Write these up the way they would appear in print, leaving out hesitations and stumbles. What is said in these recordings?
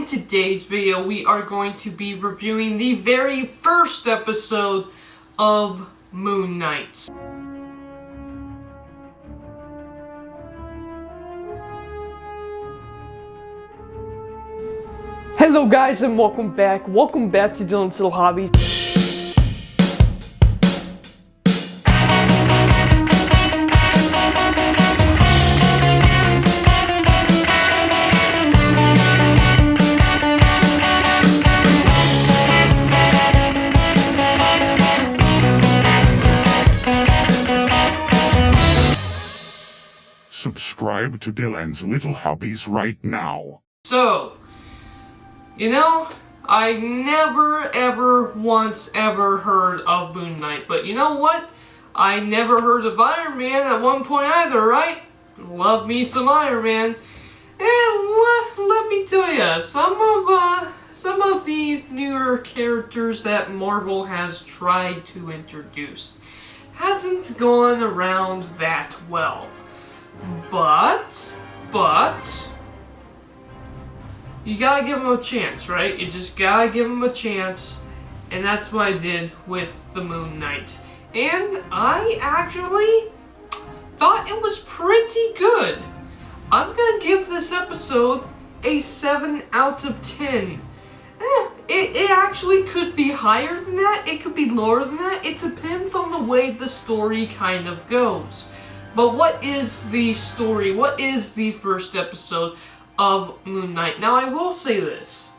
today's video, we are going to be reviewing the very first episode of Moon Knight. Hello guys and welcome back to Dylan's Little Hobbies. Subscribe to Dylan's Little Hobbies right now. So, I never ever once ever heard of Moon Knight, but you know what? I never heard of Iron Man at one point either, right? Love me some Iron Man. And let me tell you, some of the newer characters that Marvel has tried to introduce hasn't gone around that well. But you gotta give them a chance, right? You just gotta give them a chance, and that's what I did with the Moon Knight. And I actually thought it was pretty good. I'm gonna give this episode a 7 out of 10. It actually could be higher than that, it could be lower than that. It depends on the way the story kind of goes. But what is the story? What is the first episode of Moon Knight? Now, I will say this.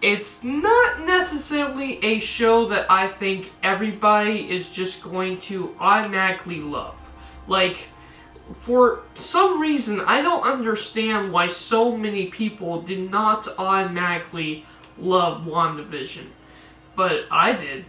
It's not necessarily a show that I think everybody is just going to automatically love. Like, for some reason, I don't understand why so many people did not automatically love WandaVision. But I did.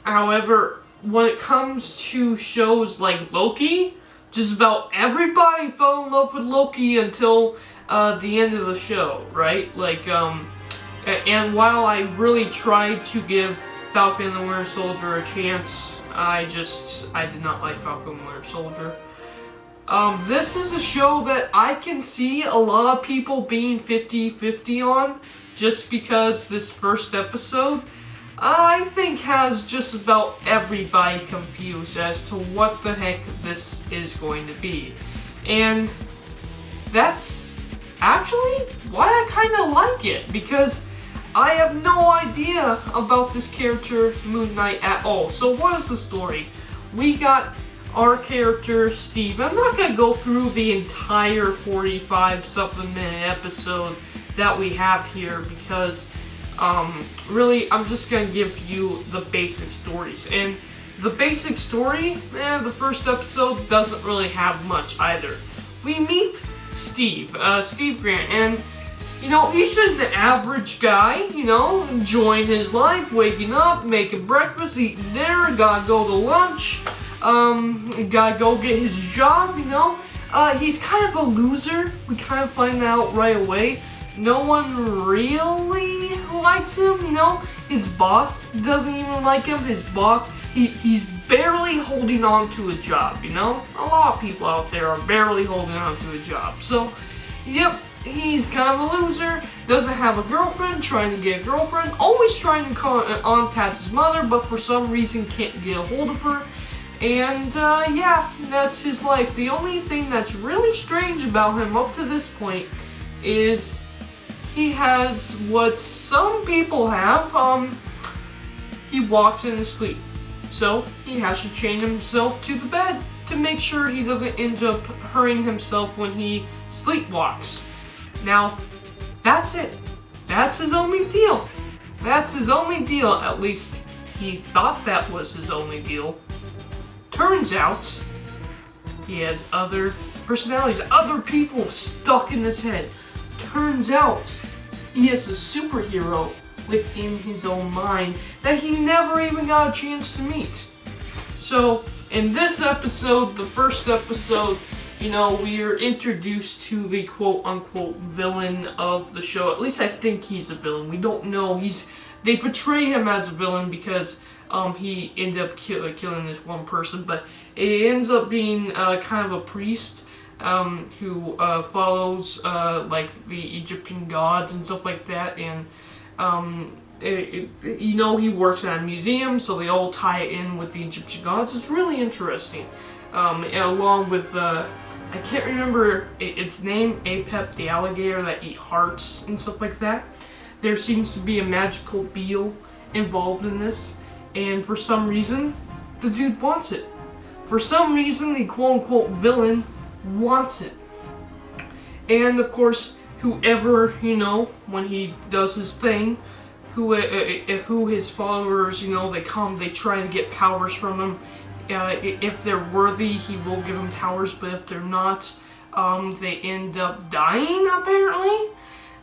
However, when it comes to shows like Loki, just about everybody fell in love with Loki until the end of the show, right? Like, and while I really tried to give Falcon and the Winter Soldier a chance, I did not like Falcon and the Winter Soldier. This is a show that I can see a lot of people being 50-50 on, just because this first episode, I think, has just about everybody confused as to what the heck this is going to be. And that's actually why I kind of like it, because I have no idea about this character, Moon Knight, at all. So what is the story? We got our character, Steve. I'm not going to go through the entire 45-something minute episode that we have here, because really, I'm just gonna give you the basic stories. And the basic story, the first episode doesn't really have much either. We meet Steve, Steve Grant, and, he's just an average guy, enjoying his life, waking up, making breakfast, eating dinner, gotta go to lunch, gotta go get his job, he's kind of a loser. We kind of find that out right away. No one really likes him, his boss doesn't even like him. His boss, he's barely holding on to a job, a lot of people out there are barely holding on to a job. So, yep, he's kind of a loser, doesn't have a girlfriend, trying to get a girlfriend, always trying to contact his mother, but for some reason can't get a hold of her. And, yeah, that's his life. The only thing that's really strange about him up to this point is he has what some people have. He walks in his sleep. So he has to chain himself to the bed to make sure he doesn't end up hurting himself when he sleepwalks. Now, that's it. That's his only deal. That's his only deal. At least he thought that was his only deal. Turns out, he has other personalities, other people stuck in his head. Turns out, he is a superhero within his own mind that he never even got a chance to meet. So, in this episode, the first episode, we are introduced to the quote-unquote villain of the show. At least I think he's a villain. We don't know. They portray him as a villain because he ended up killing this one person, but it ends up being kind of a priest who follows like the Egyptian gods and stuff like that, and he works at a museum, so they all tie it in with the Egyptian gods. It's really interesting. Along with I can't remember its name, Apep, the alligator that eat hearts and stuff like that. There seems to be a magical beetle involved in this, and for some reason, the dude wants it. For some reason, the quote-unquote villain wants it. And of course, whoever, when he does his thing, who his followers, they try to get powers from him. If they're worthy, he will give them powers, but if they're not, they end up dying, apparently.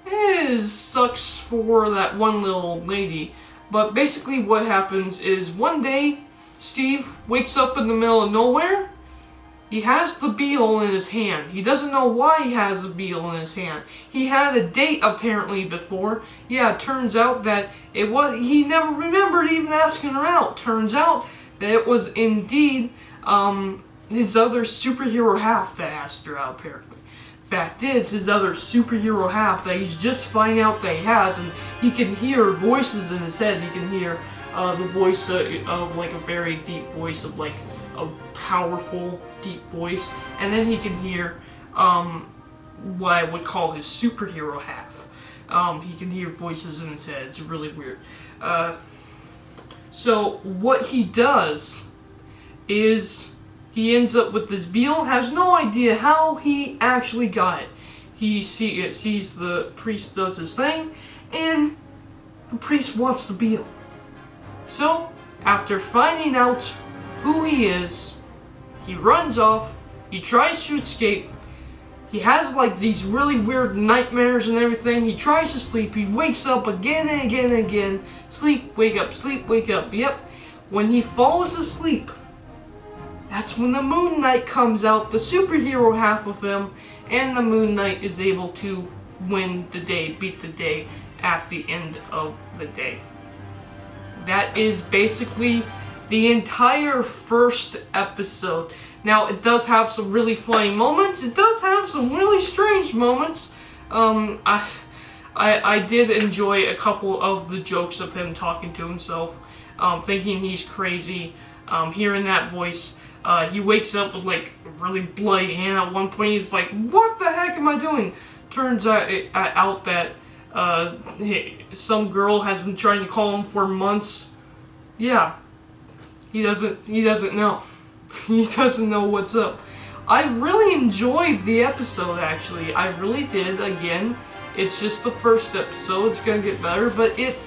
It sucks for that one little lady. But basically what happens is one day, Steve wakes up in the middle of nowhere. He has the beetle in his hand. He doesn't know why he has the beetle in his hand. He had a date apparently before. Yeah, it turns out that he never remembered even asking her out. Turns out that it was indeed his other superhero half that asked her out, apparently. Fact is, his other superhero half that he's just finding out that he has, and he can hear voices in his head. He can hear the voice of like a very deep voice, of like a powerful, deep voice, and then he can hear what I would call his superhero half. He can hear voices in his head. It's really weird. So what he does is he ends up with this beetle, has no idea how he actually got it. He sees the priest does his thing, and the priest wants the beetle. So, after finding out who he is, he runs off, he tries to escape, he has like these really weird nightmares and everything, he tries to sleep, he wakes up again and again and again, sleep, wake up, yep. When he falls asleep, that's when the Moon Knight comes out, the superhero half of him, and the Moon Knight is able to win the day, beat the day at the end of the day. That is basically the entire first episode. Now, it does have some really funny moments. It does have some really strange moments. I did enjoy a couple of the jokes of him talking to himself, thinking he's crazy, hearing that voice. He wakes up with like a really bloody hand at one point. He's like, "What the heck am I doing?" Turns out that some girl has been trying to call him for months. Yeah, he doesn't know. He doesn't know what's up. I really enjoyed the episode, actually. I really did. Again, it's just the first episode. It's gonna get better, but it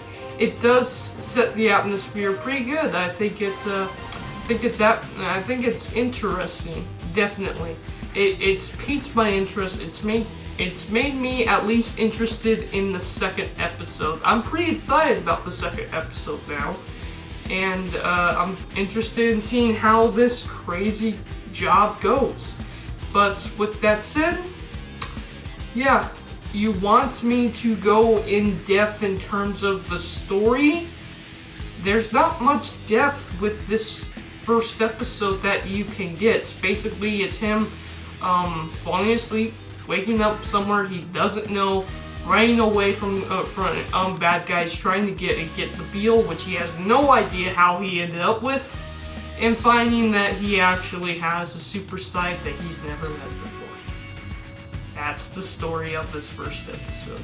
does set the atmosphere pretty good. I think it's interesting. Definitely, it's piqued my interest. It's made me at least interested in the second episode. I'm pretty excited about the second episode now, and I'm interested in seeing how this crazy job goes. But with that said, yeah, you want me to go in depth in terms of the story? There's not much depth with this first episode that you can get. Basically, it's him falling asleep, waking up somewhere he doesn't know, running away from bad guys, trying to get the beetle, which he has no idea how he ended up with, and finding that he actually has a super sight that he's never met before. That's the story of this first episode.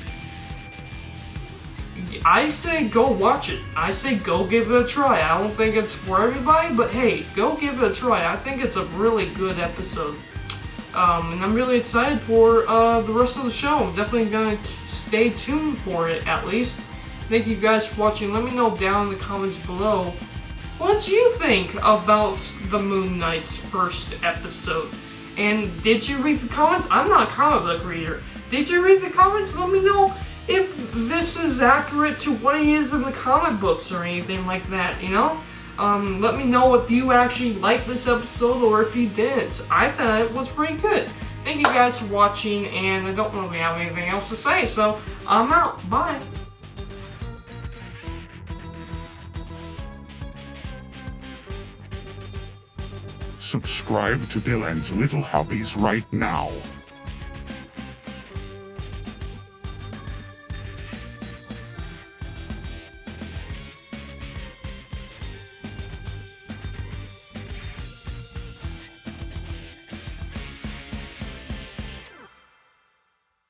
I say go watch it. I say go give it a try. I don't think it's for everybody, but hey, go give it a try. I think it's a really good episode. And I'm really excited for the rest of the show. I'm definitely going to stay tuned for it, at least. Thank you guys for watching. Let me know down in the comments below what you think about the Moon Knight's first episode. And did you read the comments? I'm not a comic book reader. Did you read the comments? Let me know if this is accurate to what he is in the comic books or anything like that, you know? Let me know if you actually liked this episode or if you didn't. I thought it was pretty good. Thank you guys for watching, and I don't really have anything else to say, so I'm out. Bye. Subscribe to Dylan's Little Hobbies right now.